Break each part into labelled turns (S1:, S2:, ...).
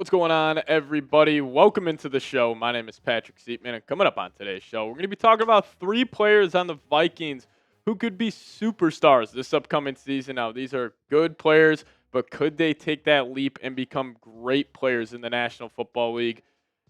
S1: What's going on, everybody? Welcome into the show. My name is Patrick Siepman, and coming up on today's show, we're going to be talking about three players on the Vikings who could be superstars this upcoming season. Now, these are good players, but could they take that leap and become great players in the National Football League?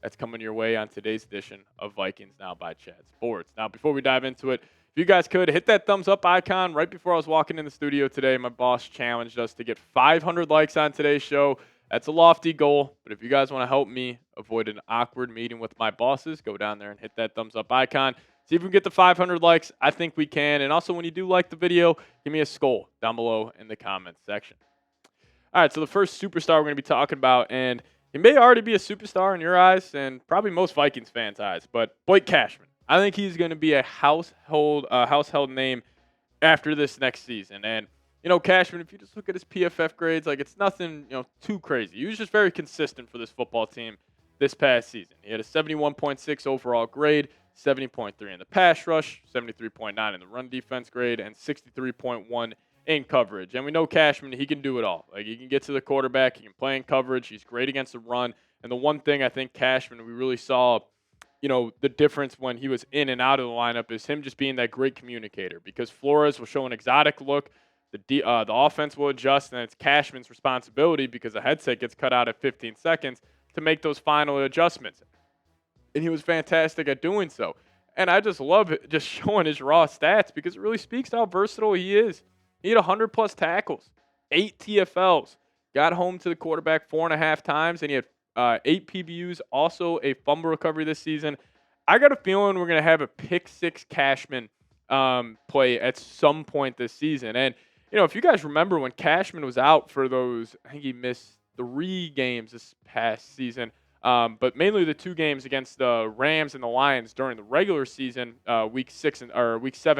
S1: That's coming your way on today's edition of Vikings Now by Chad Sports. Now, before we dive into it, if you guys could hit that thumbs up icon. Right before I was walking in the studio today, my boss challenged us to get 500 likes on today's show. That's a lofty goal, but if you guys want to help me avoid an awkward meeting with my bosses, go down there and hit that thumbs up icon. See if we can get to 500 likes. I think we can. And also, when you do like the video, give me a skull down below in the comments section. All right, so the first superstar we're going to be talking about, and he may already be a superstar in your eyes and probably most Vikings fans' eyes, but Blake Cashman. I think he's going to be a household name after this next season. And Cashman, if you just look at his PFF grades, it's nothing, too crazy. He was just very consistent for this football team this past season. He had a 71.6 overall grade, 70.3 in the pass rush, 73.9 in the run defense grade, and 63.1 in coverage. And we know Cashman, he can do it all. He can get to the quarterback, he can play in coverage, he's great against the run. And the one thing I think Cashman, we really saw, the difference when he was in and out of the lineup is him just being that great communicator, because Flores will show an exotic look. The offense will adjust, and it's Cashman's responsibility, because the headset gets cut out at 15 seconds, to make those final adjustments. And he was fantastic at doing so. And I just love it, just showing his raw stats, because it really speaks to how versatile he is. He had 100-plus tackles, 8 TFLs, got home to the quarterback 4.5 times, and he had 8 PBUs, also a fumble recovery this season. I got a feeling we're going to have a pick-six Cashman play at some point this season. And if you guys remember when Cashman was out for those, I think he missed 3 games this past season, but mainly the 2 games against the Rams and the Lions during the regular season, week 7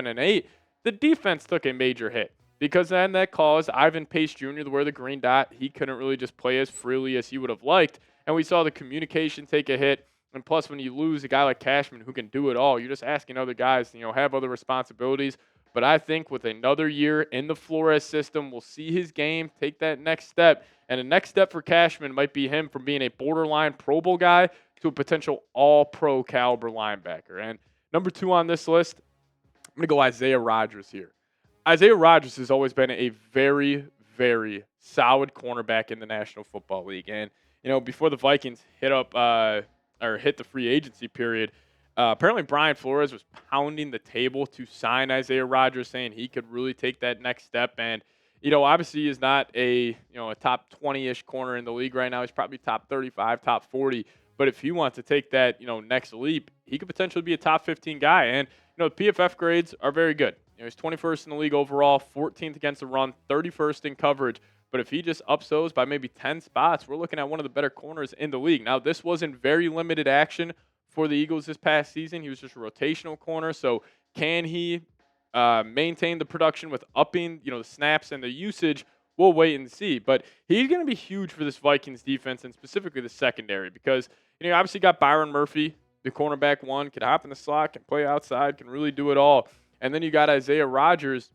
S1: and 8, the defense took a major hit, because then that caused Ivan Pace Jr. to wear the green dot. He couldn't really just play as freely as he would have liked, and we saw the communication take a hit. And plus, when you lose a guy like Cashman who can do it all, you're just asking other guys to have other responsibilities. But I think with another year in the Flores system, we'll see his game take that next step. And the next step for Cashman might be him from being a borderline Pro Bowl guy to a potential all-pro caliber linebacker. And number 2 on this list, I'm going to go Isaiah Rodgers here. Isaiah Rodgers has always been a very, very solid cornerback in the National Football League. And, before the Vikings hit the free agency period, apparently Brian Flores was pounding the table to sign Isaiah Rodgers, saying he could really take that next step. And, obviously he is not a top 20-ish corner in the league right now. He's probably top 35, top 40. But if he wants to take that, next leap, he could potentially be a top 15 guy. And, the PFF grades are very good. He's 21st in the league overall, 14th against the run, 31st in coverage. But if he just ups those by maybe 10 spots, we're looking at one of the better corners in the league. Now, this was in very limited action for the Eagles this past season. He was just a rotational corner. So can he maintain the production with upping, the snaps and the usage? We'll wait and see. But he's going to be huge for this Vikings defense, and specifically the secondary, because, you obviously got Byron Murphy, the cornerback one, can hop in the slot, can play outside, can really do it all. And then you got Isaiah Rodgers,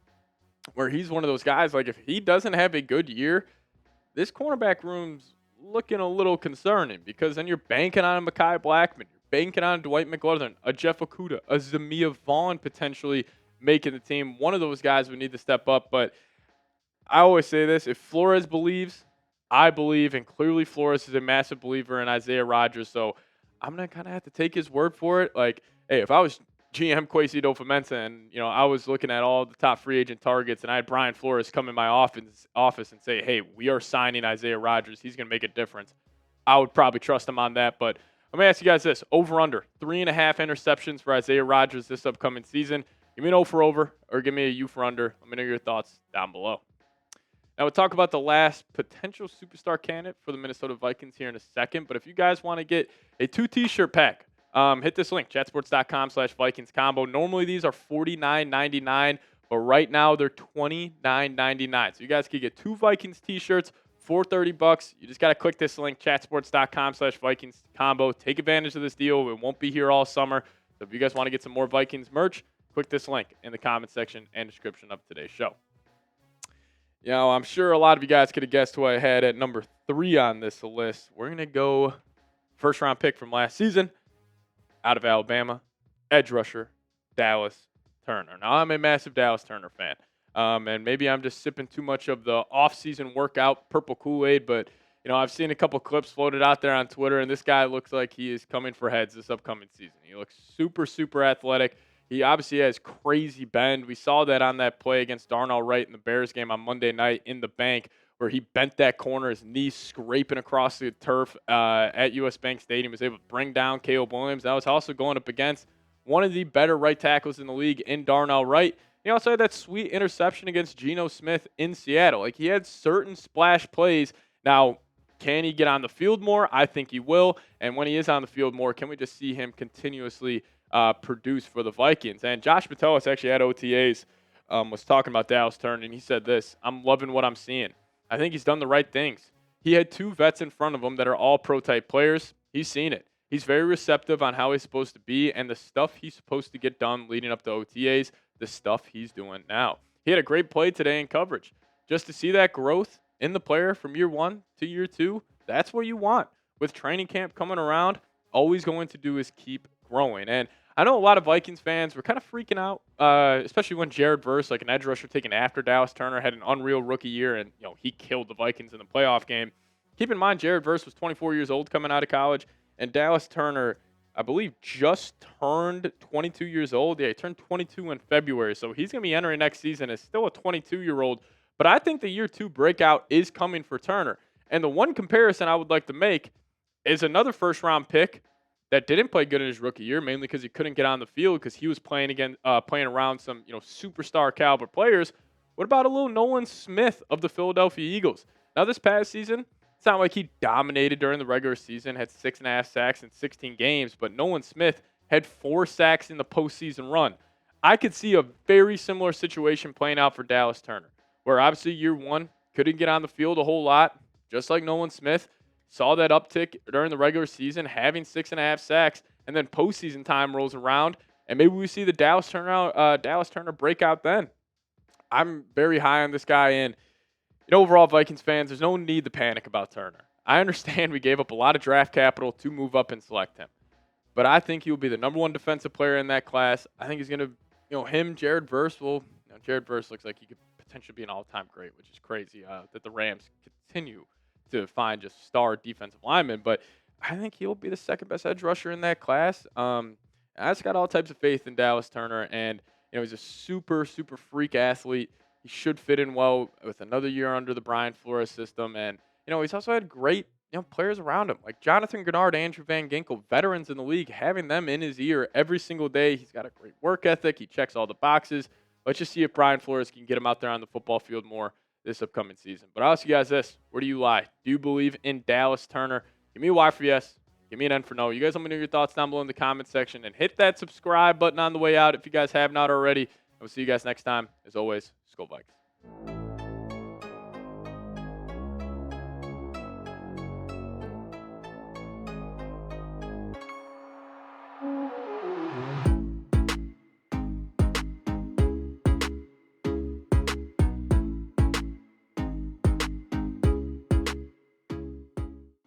S1: where he's one of those guys, if he doesn't have a good year, this cornerback room's looking a little concerning, because then you're banking on a Mekhi Blackman, you're banking on Dwight McGlothern, a Jeff Okudah, a Zamia Vaughn potentially making the team. One of those guys would need to step up. But I always say this, if Flores believes, I believe, and clearly Flores is a massive believer in Isaiah Rodgers, so I'm going to kind of have to take his word for it. Hey, if I was GM Kwesi Adofo-Mensah and, I was looking at all the top free agent targets, and I had Brian Flores come in my office and say, hey, we are signing Isaiah Rodgers, he's going to make a difference, I would probably trust him on that. But let me ask you guys this, over-under, 3.5 interceptions for Isaiah Rodgers this upcoming season. Give me an O for over, or give me a U for under. Let me know your thoughts down below. Now, we'll talk about the last potential superstar candidate for the Minnesota Vikings here in a second. But if you guys want to get a 2 t-shirt pack, hit this link, chatsports.com/Vikings Combo. Normally, these are $49.99, but right now they're $29.99. So you guys can get 2 Vikings t-shirts for $30. You just got to click this link, chatsports.com/Vikings Combo. Take advantage of this deal. It won't be here all summer. So if you guys want to get some more Vikings merch, click this link in the comment section and description of today's show. I'm sure a lot of you guys could have guessed who I had at number 3 on this list. We're going to go first round pick from last season out of Alabama, edge rusher, Dallas Turner. Now, I'm a massive Dallas Turner fan. And maybe I'm just sipping too much of the off-season workout purple Kool-Aid, but I've seen a couple clips floated out there on Twitter, and this guy looks like he is coming for heads this upcoming season. He looks super, super athletic. He obviously has crazy bend. We saw that on that play against Darnell Wright in the Bears game on Monday night in the bank, where he bent that corner, his knee scraping across the turf at US Bank Stadium. He was able to bring down Caleb Williams. That was also going up against one of the better right tackles in the league in Darnell Wright. He also had that sweet interception against Geno Smith in Seattle. Like, he had certain splash plays. Now, can he get on the field more? I think he will. And when he is on the field more, can we just see him continuously produce for the Vikings? And Josh Metellus actually at OTAs was talking about Dallas Turner, and he said this: I'm loving what I'm seeing. I think he's done the right things. He had 2 vets in front of him that are all pro-type players. He's seen it. He's very receptive on how he's supposed to be and the stuff he's supposed to get done leading up to OTAs, the stuff he's doing now. He had a great play today in coverage. Just to see that growth in the player from year 1 to year 2, that's what you want. With training camp coming around, all he's going to do is keep growing. And I know a lot of Vikings fans were kind of freaking out, especially when Jared Verse, like an edge rusher taken after Dallas Turner, had an unreal rookie year, and he killed the Vikings in the playoff game. Keep in mind, Jared Verse was 24 years old coming out of college, and Dallas Turner, I believe, just turned 22 years old. Yeah, he turned 22 in February, so he's going to be entering next season as still a 22-year-old. But I think the year 2 breakout is coming for Turner. And the one comparison I would like to make is another first-round pick that didn't play good in his rookie year, mainly because he couldn't get on the field because he was playing around some superstar caliber players. What about a little Nolan Smith of the Philadelphia Eagles? Now, this past season, it's not like he dominated during the regular season, had 6.5 sacks in 16 games, but Nolan Smith had 4 sacks in the postseason run. I could see a very similar situation playing out for Dallas Turner, where obviously year 1 couldn't get on the field a whole lot, just like Nolan Smith. Saw that uptick during the regular season, having 6.5 sacks, and then postseason time rolls around, and maybe we see the Dallas Turner breakout then. I'm very high on this guy, and overall, Vikings fans, there's no need to panic about Turner. I understand we gave up a lot of draft capital to move up and select him, but I think he will be the number 1 defensive player in that class. I think he's going to, Jared Verse will. Jared Verse looks like he could potentially be an all-time great, which is crazy that the Rams continue to find just star defensive linemen, but I think he'll be the second best edge rusher in that class. I just got all types of faith in Dallas Turner, and he's a super, super freak athlete. He should fit in well with another year under the Brian Flores system, and he's also had great players around him, like Jonathan Gennard, Andrew Van Ginkel, veterans in the league, having them in his ear every single day. He's got a great work ethic. He checks all the boxes. Let's just see if Brian Flores can get him out there on the football field more this upcoming season. But I'll ask you guys this: where do you lie? Do you believe in Dallas Turner? Give me a Y for yes. Give me an N for no. You guys let me know your thoughts down below in the comment section, and hit that subscribe button on the way out if you guys have not already. And we'll see you guys next time. As always, Skol Vikes.